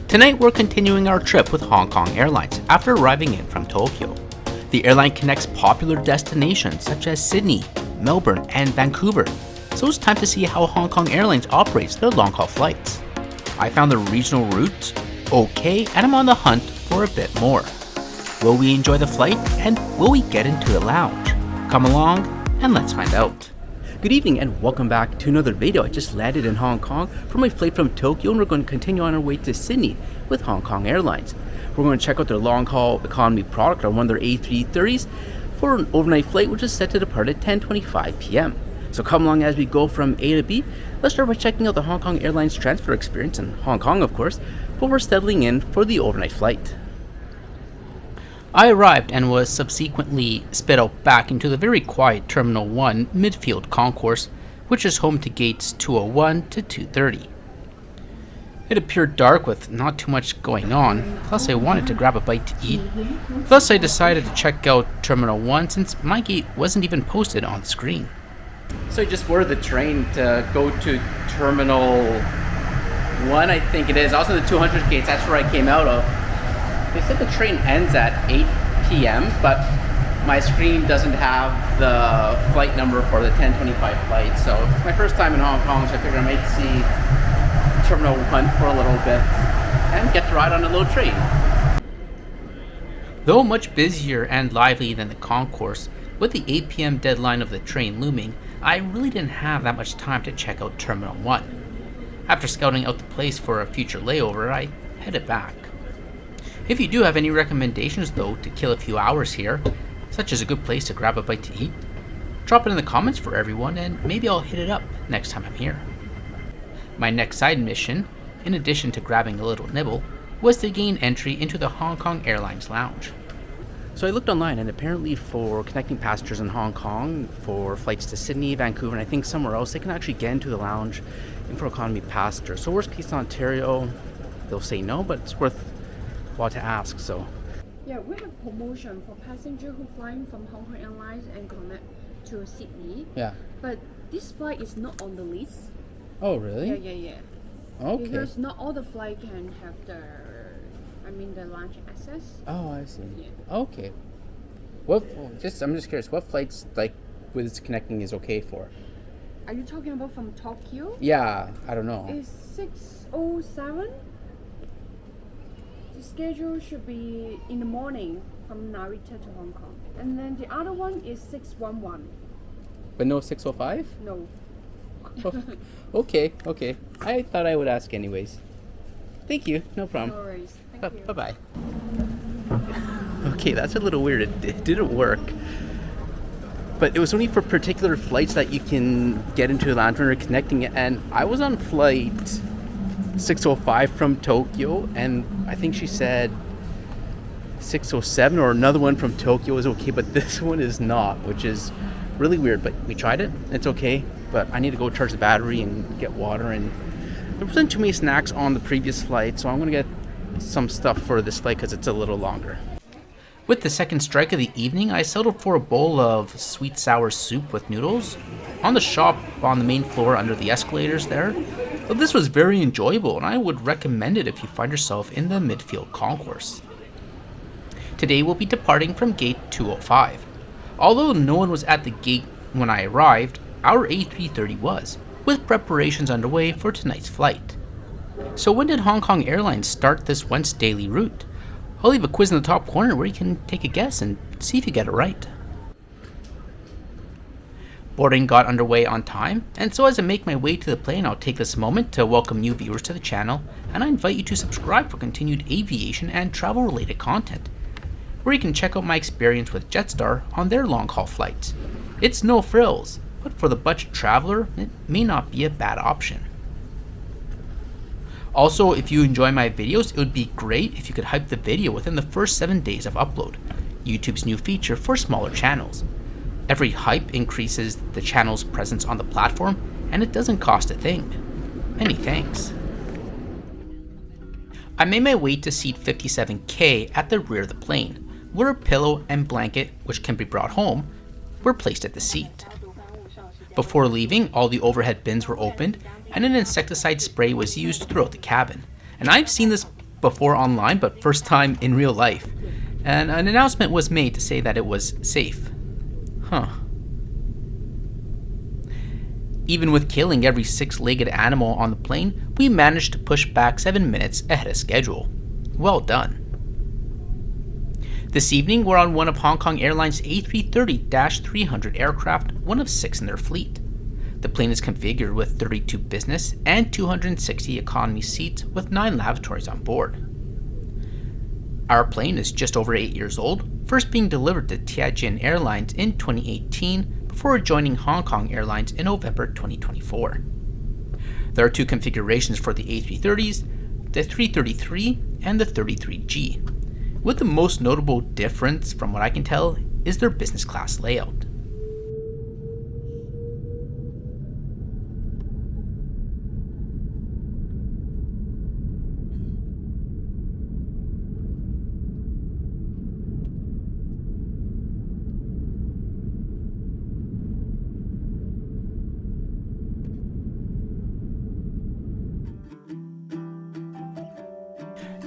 Tonight we're continuing our trip with Hong Kong Airlines after arriving in from Tokyo. The airline connects popular destinations such as Sydney, Melbourne, and Vancouver, so it's time to see how Hong Kong Airlines operates their long-haul flights. I found the regional routes okay, and I'm on the hunt for a bit more. Will we enjoy the flight, and will we get into the lounge? Come along and let's find out. Good evening and welcome back to another video. I just landed in Hong Kong from my flight from Tokyo, and we're going to continue on our way to Sydney with Hong Kong Airlines. We're going to check out their long-haul economy product on one of their A330s for an overnight flight, which is set to depart at 10:25 p.m. So come along as we go from A to B. Let's start by checking out the Hong Kong Airlines transfer experience in Hong Kong, of course, but we're settling in for the overnight flight. I arrived and was subsequently spit out back into the very quiet Terminal 1 midfield concourse, which is home to gates 201 to 230. It appeared dark with not too much going on, plus I wanted to grab a bite to eat. Thus I decided to check out Terminal 1 since my gate wasn't even posted on the screen. So I just boarded the train to go to Terminal 1, I think it is. Also the 200 gates, that's where I came out of. They said the train ends at 8 p.m., but my screen doesn't have the flight number for the 10:25 flight. So it's my first time in Hong Kong, so I figured I might see Terminal 1 for a little bit and get to ride on a little train. Though much busier and lively than the concourse, with the 8 p.m. deadline of the train looming, I really didn't have that much time to check out Terminal 1. After scouting out the place for a future layover, I headed back. If you do have any recommendations though to kill a few hours here, such as a good place to grab a bite to eat, drop it in the comments for everyone and maybe I'll hit it up next time I'm here. My next side mission, in addition to grabbing a little nibble, was to gain entry into the Hong Kong Airlines lounge. So I looked online, and apparently for connecting passengers in Hong Kong for flights to Sydney, Vancouver, and I think somewhere else, they can actually get into the lounge and for economy passengers. So worst case in Ontario, they'll say no, but it's worth to ask. So yeah, we have promotion for passengers who flying from Hong Kong Airlines and connect to Sydney. Yeah. But this flight is not on the list. Oh really? Yeah. Okay. Because not all the flight can have the lounge access. Oh, I see. Yeah. Okay. I'm just curious, what flights like with its connecting is okay for? Are you talking about from Tokyo? Yeah, I don't know. It's 6:07. The schedule should be in the morning from Narita to Hong Kong. And then the other one is 6:11. But no 6:05? No. Okay. I thought I would ask anyways. Thank you, no problem. No worries. Thank you. Bye-bye. Okay, that's a little weird. It didn't work. But it was only for particular flights that you can get into the lounge when you're connecting it. And I was on flight 6:05 from Tokyo, and I think she said 6:07 or another one from Tokyo is okay, but this one is not, which is really weird. But we tried it, it's okay, but I need to go charge the battery and get water, and there wasn't too many snacks on the previous flight, so I'm going to get some stuff for this flight because it's a little longer. With the second strike of the evening, I settled for a bowl of sweet sour soup with noodles on the shop on the main floor under the escalators there. But this was very enjoyable, and I would recommend it if you find yourself in the midfield concourse. Today we'll be departing from gate 205. Although no one was at the gate when I arrived, our A330 was, with preparations underway for tonight's flight. So when did Hong Kong Airlines start this once daily route? I'll leave a quiz in the top corner where you can take a guess and see if you get it right. Boarding got underway on time, and so as I make my way to the plane, I'll take this moment to welcome new viewers to the channel, and I invite you to subscribe for continued aviation and travel related content, where you can check out my experience with Jetstar on their long haul flights. It's no frills, but for the budget traveler, it may not be a bad option. Also, if you enjoy my videos, it would be great if you could hype the video within the first 7 days of upload, YouTube's new feature for smaller channels. Every hype increases the channel's presence on the platform, and it doesn't cost a thing. Many thanks. I made my way to seat 57K at the rear of the plane, where a pillow and blanket, which can be brought home, were placed at the seat. Before leaving, all the overhead bins were opened, and an insecticide spray was used throughout the cabin. And I've seen this before online, but first time in real life. And an announcement was made to say that it was safe. Even with killing every six-legged animal on the plane, we managed to push back 7 minutes ahead of schedule. Well done. This evening, we're on one of Hong Kong Airlines' A330-300 aircraft, one of 6 in their fleet. The plane is configured with 32 business and 260 economy seats with 9 lavatories on board. Our plane is just over 8 years old, first being delivered to Tianjin Airlines in 2018 before joining Hong Kong Airlines in November 2024. There are 2 configurations for the A330s, the 333 and the 33G, with the most notable difference from what I can tell is their business class layout.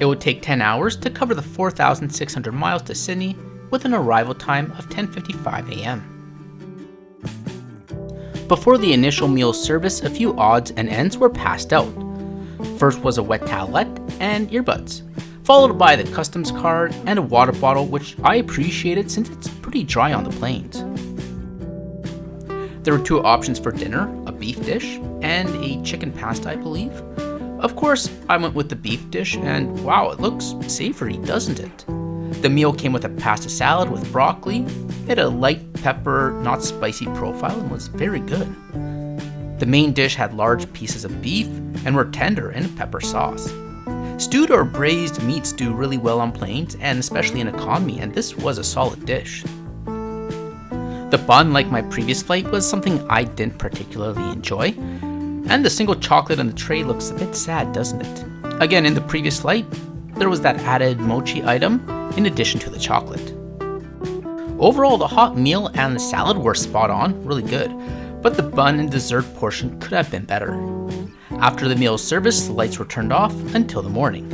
It would take 10 hours to cover the 4,600 miles to Sydney with an arrival time of 10:55 a.m. Before the initial meal service, a few odds and ends were passed out. First was a wet towelette and earbuds, followed by the customs card and a water bottle, which I appreciated since it's pretty dry on the planes. There were 2 options for dinner, a beef dish and a chicken pasta, I believe. Of course, I went with the beef dish, and wow, it looks savory, doesn't it? The meal came with a pasta salad with broccoli. It had a light pepper, not spicy profile and was very good. The main dish had large pieces of beef and were tender in pepper sauce. Stewed or braised meats do really well on planes, and especially in economy, and this was a solid dish. The bun, like my previous flight, was something I didn't particularly enjoy. And the single chocolate on the tray looks a bit sad, doesn't it? Again, in the previous flight, there was that added mochi item in addition to the chocolate. Overall, the hot meal and the salad were spot on, really good, but the bun and dessert portion could have been better. After the meal service, the lights were turned off until the morning.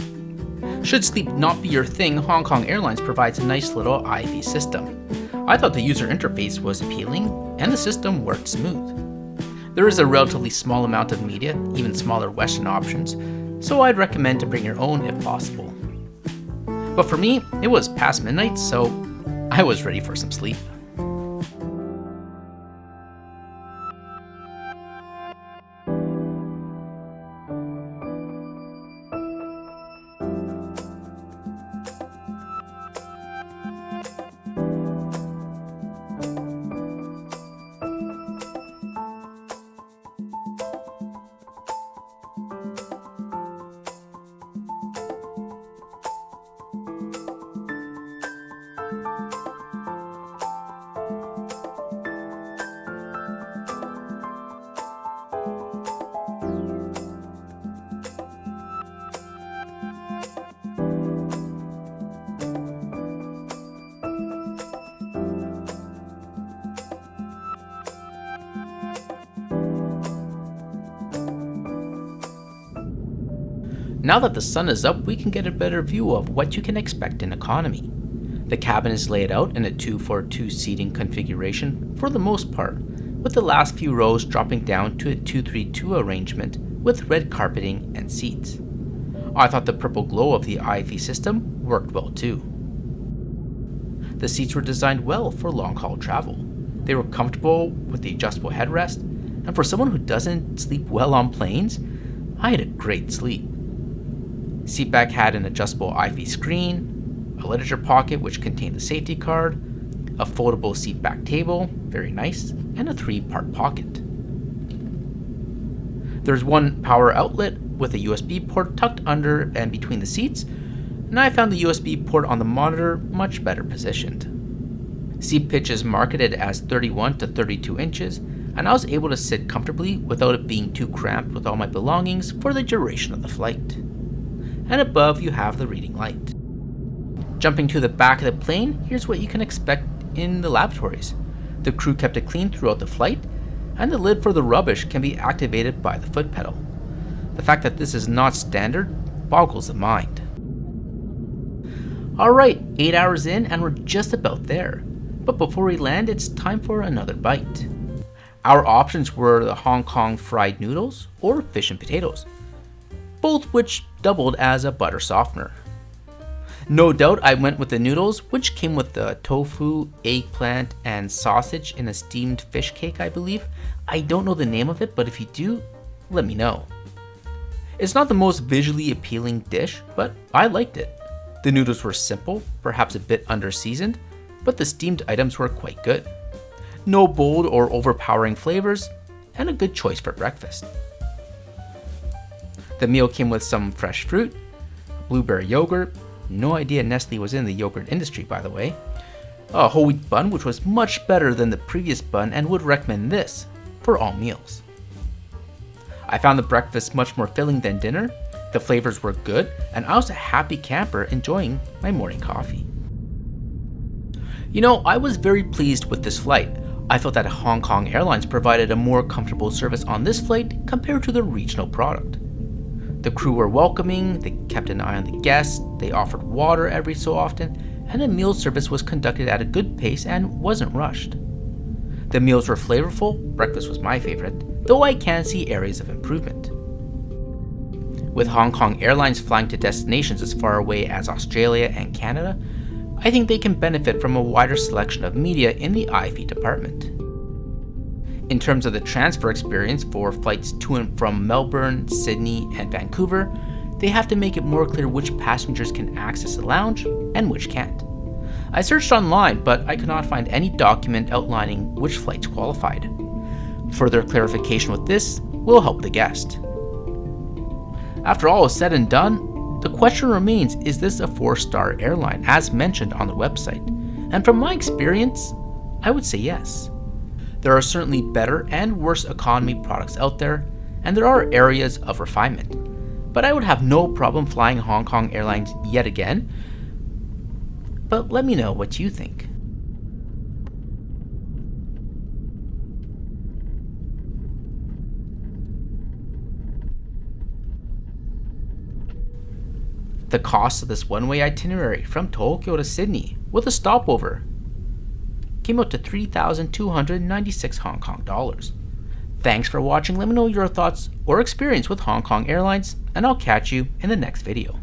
Should sleep not be your thing, Hong Kong Airlines provides a nice little IFE system. I thought the user interface was appealing and the system worked smooth. There is a relatively small amount of media, even smaller Western options, so I'd recommend to bring your own if possible. But for me, it was past midnight, so I was ready for some sleep. Now that the sun is up, we can get a better view of what you can expect in economy. The cabin is laid out in a 2-4-2 seating configuration for the most part, with the last few rows dropping down to a 2-3-2 arrangement with red carpeting and seats. I thought the purple glow of the IFE system worked well too. The seats were designed well for long-haul travel. They were comfortable with the adjustable headrest, and for someone who doesn't sleep well on planes, I had a great sleep. Seatback had an adjustable IFE screen, a literature pocket which contained the safety card, a foldable seatback table, very nice, and a 3-part pocket. There's one power outlet with a USB port tucked under and between the seats, and I found the USB port on the monitor much better positioned. Seat pitch is marketed as 31 to 32 inches, and I was able to sit comfortably without it being too cramped with all my belongings for the duration of the flight. And above you have the reading light. Jumping to the back of the plane, here's what you can expect in the lavatories. The crew kept it clean throughout the flight, and the lid for the rubbish can be activated by the foot pedal. The fact that this is not standard boggles the mind. Alright, 8 hours in and we're just about there. But before we land, it's time for another bite. Our options were the Hong Kong fried noodles or fish and potatoes, both which doubled as a butter softener. No doubt I went with the noodles, which came with the tofu, eggplant, and sausage in a steamed fish cake, I believe. I don't know the name of it, but if you do, let me know. It's not the most visually appealing dish, but I liked it. The noodles were simple, perhaps a bit under-seasoned, but the steamed items were quite good. No bold or overpowering flavors, and a good choice for breakfast. The meal came with some fresh fruit, blueberry yogurt, no idea Nestle was in the yogurt industry by the way, a whole wheat bun which was much better than the previous bun and would recommend this for all meals. I found the breakfast much more filling than dinner, the flavors were good, and I was a happy camper enjoying my morning coffee. You know, I was very pleased with this flight. I felt that Hong Kong Airlines provided a more comfortable service on this flight compared to the regional product. The crew were welcoming, they kept an eye on the guests, they offered water every so often, and the meal service was conducted at a good pace and wasn't rushed. The meals were flavorful, breakfast was my favorite, though I can see areas of improvement. With Hong Kong Airlines flying to destinations as far away as Australia and Canada, I think they can benefit from a wider selection of media in the IFE department. In terms of the transfer experience for flights to and from Melbourne, Sydney, and Vancouver, they have to make it more clear which passengers can access the lounge and which can't. I searched online, but I could not find any document outlining which flights qualified. Further clarification with this will help the guest. After all is said and done, the question remains, is this a 4-star airline as mentioned on the website? And from my experience, I would say yes. There are certainly better and worse economy products out there, and there are areas of refinement. But I would have no problem flying Hong Kong Airlines yet again. But let me know what you think. The cost of this one-way itinerary from Tokyo to Sydney with a stopover came out to 3,296 Hong Kong dollars. Thanks for watching. Let me know your thoughts or experience with Hong Kong Airlines, and I'll catch you in the next video.